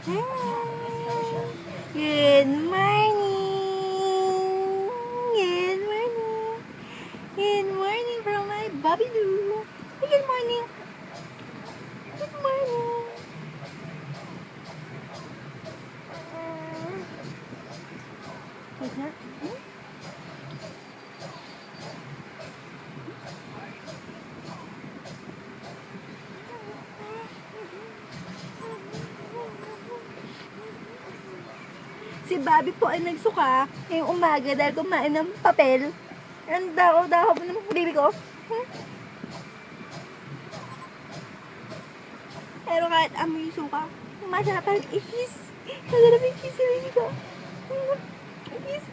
Good morning! Good morning! Good morning from my Bobby Doo! Good morning! Good morning! Wait na. Si Bobby po ay nagsuka ngayong umaga dahil kumain ng papel. Ang dako-dako po ng baby ko. Pero kahit amoy yung suka, masarap pa rin i-kiss. Masarap i-kiss sa baby ko. I-kiss.